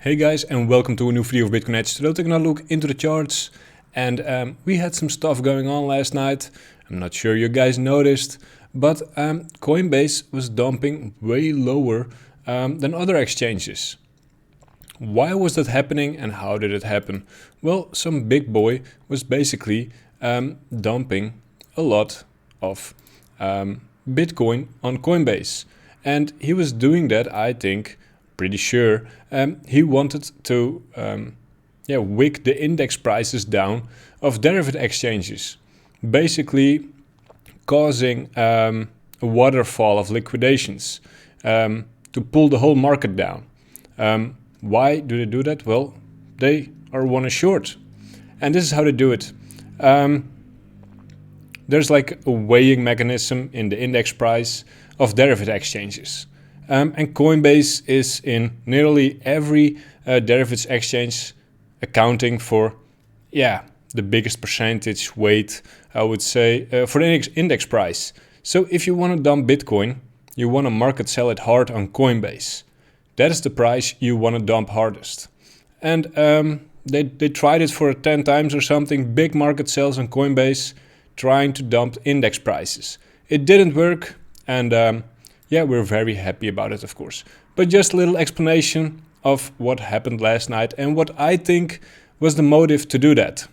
Hey guys, and welcome to a new video of Exhcnage. Today we're taking a look into the charts, and we had some stuff going on last night. I'm not sure you guys noticed, but Coinbase was dumping way lower than other exchanges. Why was that happening and how did it happen? Well, some big boy was basically dumping a lot of Bitcoin on Coinbase, and he was doing that, I think, pretty sure he wanted to wick the index prices down of derivative exchanges, basically causing a waterfall of liquidations to pull the whole market down. Why do they do that? Well, they are one short, and this is how they do it. There's like a weighing mechanism in the index price of derivative exchanges. And Coinbase is in nearly every derivatives exchange, accounting for, the biggest percentage weight, I would say, for the index price. So if you want to dump Bitcoin, you want to market sell it hard on Coinbase. That is the price you want to dump hardest. And they tried it for 10 times or something, big market sales on Coinbase, trying to dump index prices. It didn't work, and we're very happy about it, of course. But just a little explanation of what happened last night and what I think was the motive to do that.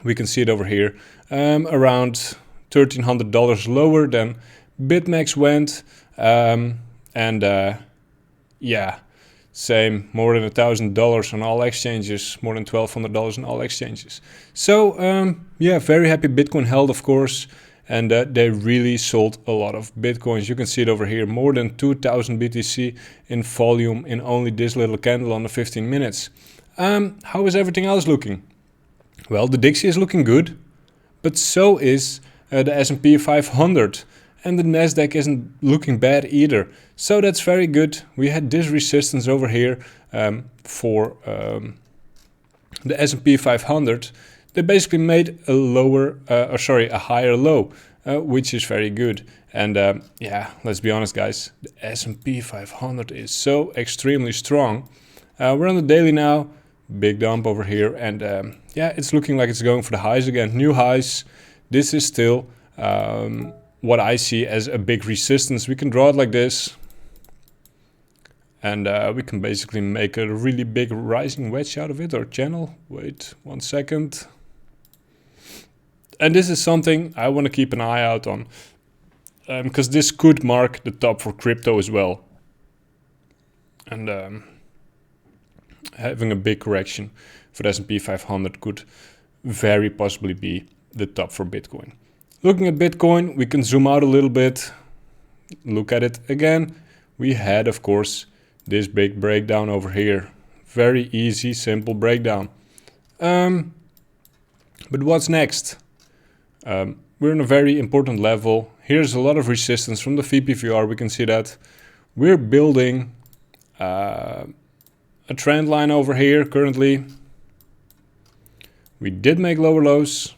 We can see it over here, around $1,300 lower than BitMEX went, same, more than $1,000 on all exchanges, more than $1,200 on all exchanges. So very happy Bitcoin held, of course. And they really sold a lot of Bitcoins. You can see it over here, more than 2,000 BTC in volume in only this little candle on the 15 minutes. How is everything else looking? Well, the Dixie is looking good, but so is the S&P 500. And the Nasdaq isn't looking bad either. So that's very good. We had this resistance over here for the S&P 500. They basically made a higher low, which is very good. And let's be honest, guys, the S&P 500 is so extremely strong. We're on the daily now, big dump over here, and it's looking like it's going for the highs again, new highs. This is still what I see as a big resistance. We can draw it like this, and we can basically make a really big rising wedge out of it, or channel. Wait 1 second. And this is something I want to keep an eye out on, because this could mark the top for crypto as well. And having a big correction for the S&P 500 could very possibly be the top for Bitcoin. Looking at Bitcoin, we can zoom out a little bit, look at it again. We had, of course, this big breakdown over here. Very easy, simple breakdown. But what's next? We're in a very important level. Here's a lot of resistance from the VPVR. We can see that we're building a trend line over here currently. We did make lower lows.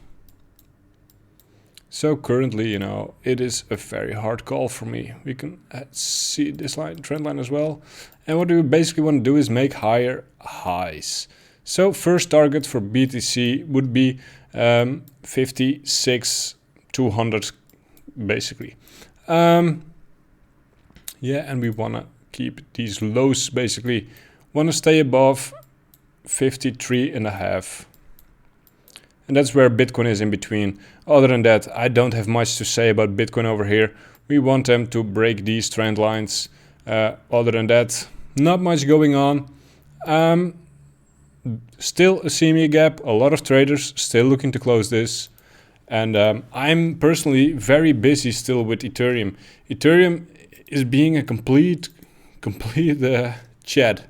So currently, it is a very hard call for me. We can see this trend line as well. And what we basically want to do is make higher highs. So first target for BTC would be 56,200 basically. And we want to keep these lows, basically want to stay above 53.5. And that's where Bitcoin is in between. Other than that, I don't have much to say about Bitcoin over here. We want them to break these trend lines. Other than that, not much going on. Still a CME gap, a lot of traders still looking to close this. And I'm personally very busy still with Ethereum. Ethereum is being a complete Chad.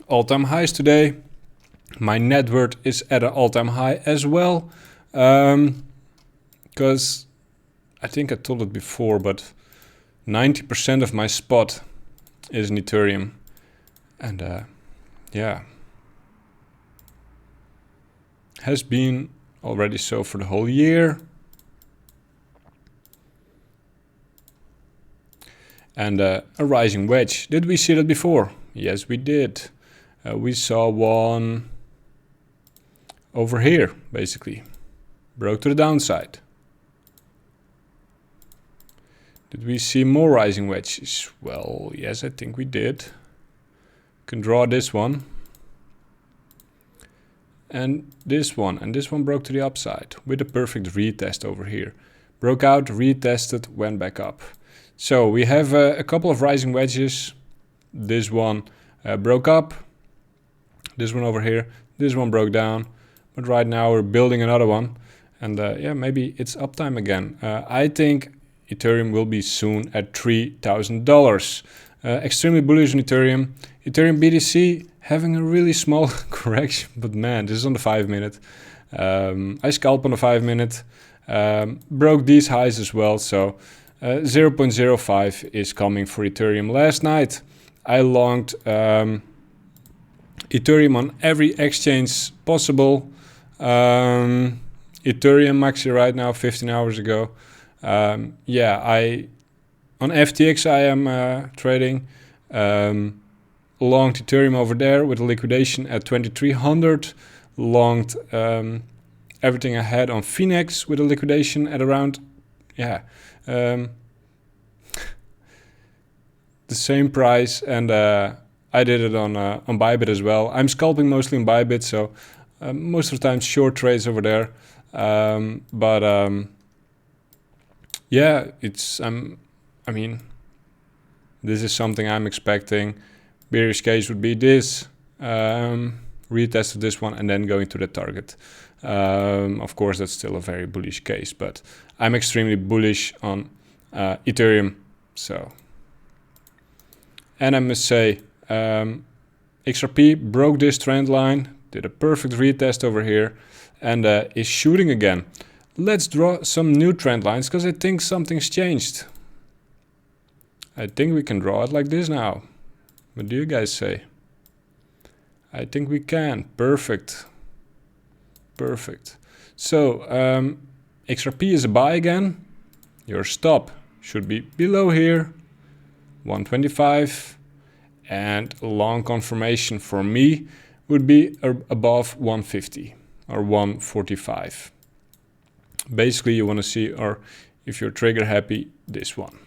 All-time highs today. My net worth is at an all-time high as well. Because I think I told it before, but 90% of my spot is in Ethereum. And has been already so for the whole year. and a rising wedge. Did we see that before? Yes, we did. We saw one over here, basically. Broke to the downside. Did we see more rising wedges? Well, yes, I think we did. Can draw this one. And this one broke to the upside with a perfect retest over here. Broke out, retested, went back up. So we have a couple of rising wedges. This one broke up. This one over here. This one broke down. But right now we're building another one. And yeah, maybe it's uptime again. I think Ethereum will be soon at $3,000. Extremely bullish on Ethereum. Ethereum BTC having a really small correction, but man, this is on the 5 minute. I scalp on the 5 minute. Broke these highs as well, so 0.05 is coming for Ethereum. Last night I longed Ethereum on every exchange possible. Ethereum maxi right now 15 hours ago. Yeah, on FTX I am trading. Longed Ethereum over there with a liquidation at 2300. Longed everything I had on Phoenix with a liquidation at around, yeah, the same price. And I did it on Bybit as well. I'm scalping mostly on Bybit, so most of the time short trades over there. Yeah, I mean, this is something I'm expecting. Bearish case would be this, retested this one and then going to the target. Of course, that's still a very bullish case, but I'm extremely bullish on Ethereum. So, and I must say, XRP broke this trend line, did a perfect retest over here, and is shooting again. Let's draw some new trend lines because I think something's changed. I think we can draw it like this now. What do you guys say? I think we can. Perfect. Perfect. So, XRP is a buy again. Your stop should be below here, 125. And long confirmation for me would be above 150 or 145. Basically, you want to see, or if you're trigger happy, this one,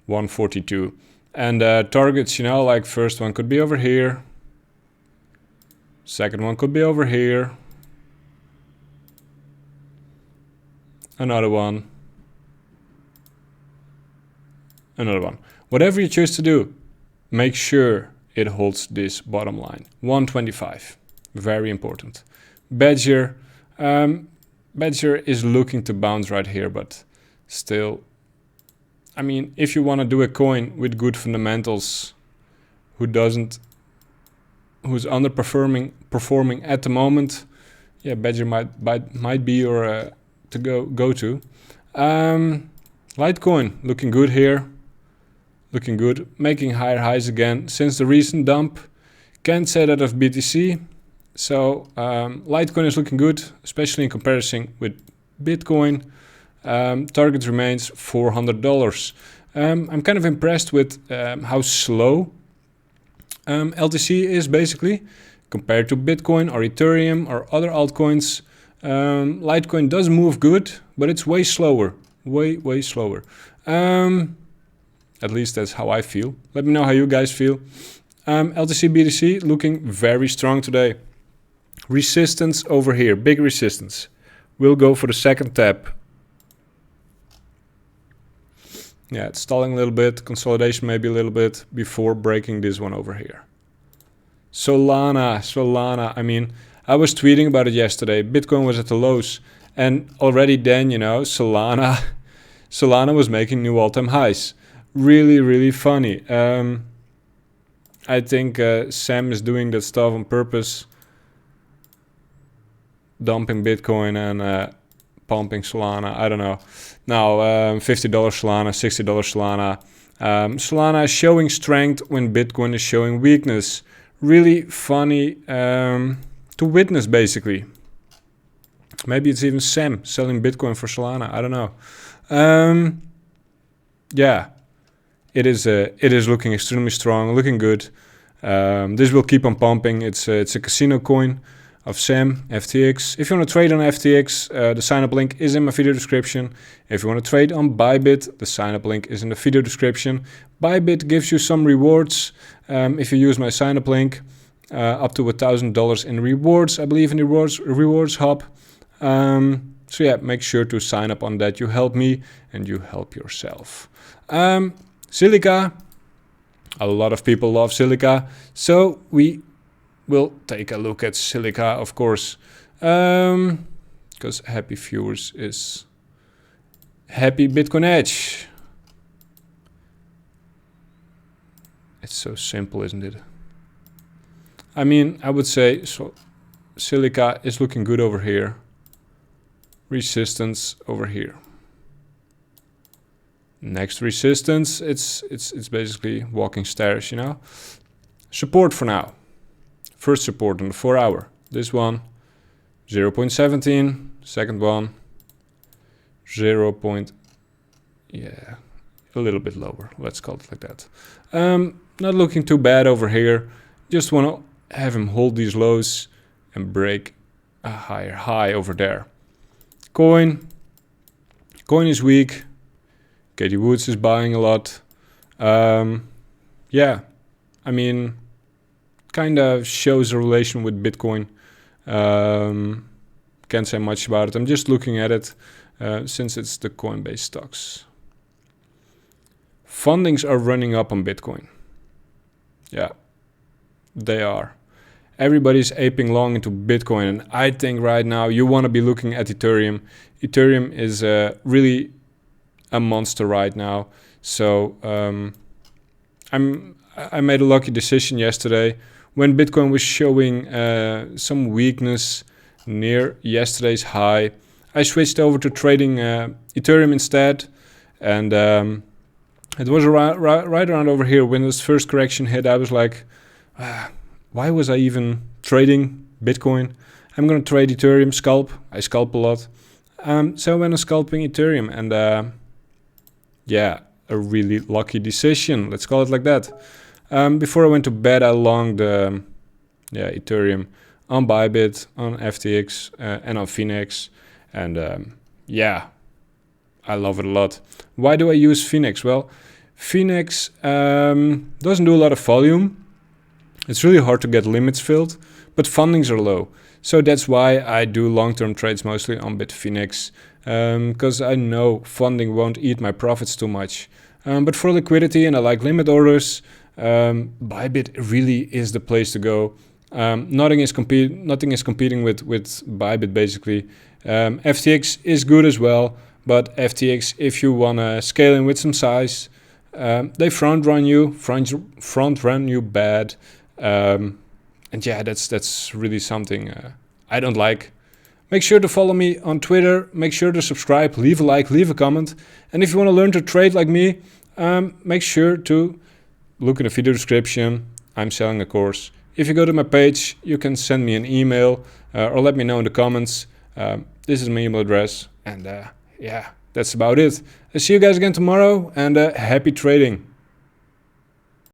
142. And targets, you know, like first one could be over here. Second one could be over here. Another one. Another one. Whatever you choose to do, make sure it holds this bottom line. 125. Very important. Badger. Badger is looking to bounce right here, but still, I mean, if you want to do a coin with good fundamentals, who's underperforming at the moment, yeah, Badger might be your to go to. Litecoin looking good here, looking good, making higher highs again since the recent dump. Can't say that of BTC. So Litecoin is looking good, especially in comparison with Bitcoin. Target remains $400. I'm kind of impressed with how slow LTC is basically compared to Bitcoin or Ethereum or other altcoins. Litecoin does move good, but it's way slower, way slower. At least that's how I feel. Let me know how you guys feel. LTC BTC looking very strong today. Resistance over here, big resistance. We'll go for the second tap. Yeah, it's stalling a little bit, consolidation maybe a little bit before breaking this one over here. Solana, I mean, I was tweeting about it yesterday. Bitcoin was at the lows, and already then, you know, Solana was making new all-time highs. Really funny. I think Sam is doing that stuff on purpose, dumping Bitcoin and pumping Solana. I don't know. Now $50 Solana, $60 Solana. Solana is showing strength when Bitcoin is showing weakness. Really funny to witness, basically. Maybe it's even Sam selling Bitcoin for Solana. I don't know. Yeah, it is looking extremely strong, looking good. This will keep on pumping. It's a casino coin of Sam, FTX. If you want to trade on FTX, the sign up link is in my video description. If you want to trade on Bybit, the sign up link is in the video description. Bybit gives you some rewards if you use my sign up link, up to $1,000 in rewards, I believe, in the rewards hub. So yeah, make sure to sign up on that. You help me and you help yourself. Zilliqa, a lot of people love Zilliqa, so we will take a look at Zilliqa, of course, because happy viewers is happy Exhcnage. It's so simple, isn't it? I mean, I would say so. Zilliqa is looking good over here. Resistance over here. Next resistance, it's basically walking stairs, you know. Support for now. First support on the 4 hour. This one, 0.17. Second one, 0. Yeah, a little bit lower. Let's call it like that. Not looking too bad over here. Just want to have him hold these lows and break a higher high over there. Coin is weak. Katie Woods is buying a lot. Yeah, I mean, kind of shows a relation with Bitcoin. Can't say much about it. I'm just looking at it since it's the Coinbase stocks. Fundings are running up on Bitcoin. Yeah, they are. Everybody's aping long into Bitcoin, and I think right now you want to be looking at Ethereum. Ethereum is really a monster right now. So I made a lucky decision yesterday when Bitcoin was showing some weakness near yesterday's high. I switched over to trading Ethereum instead, and it was right around over here when this first correction hit. I was like, why was I even trading Bitcoin? I'm gonna trade Ethereum, scalp. I scalp a lot. So I went on scalping Ethereum, and yeah, a really lucky decision. Let's call it like that. Before I went to bed, I longed Ethereum on Bybit, on FTX, and on Phoenix. And yeah, I love it a lot. Why do I use Phoenix? Well, Phoenix doesn't do a lot of volume. It's really hard to get limits filled, but fundings are low. So that's why I do long-term trades mostly on Bitfinex, because I know funding won't eat my profits too much. But for liquidity, and I like limit orders, Bybit really is the place to go. Nothing is competing with Bybit basically. FTX is good as well, but FTX, if you want to scale in with some size, they front run you bad. And yeah, that's really something I don't like. Make sure to follow me on Twitter. Make sure to subscribe, leave a like, leave a comment. And if you want to learn to trade like me, make sure to look in the video description. I'm selling a course. If you go to my page, you can send me an email or let me know in the comments. This is my email address. And yeah, that's about it. I'll see you guys again tomorrow, and happy trading.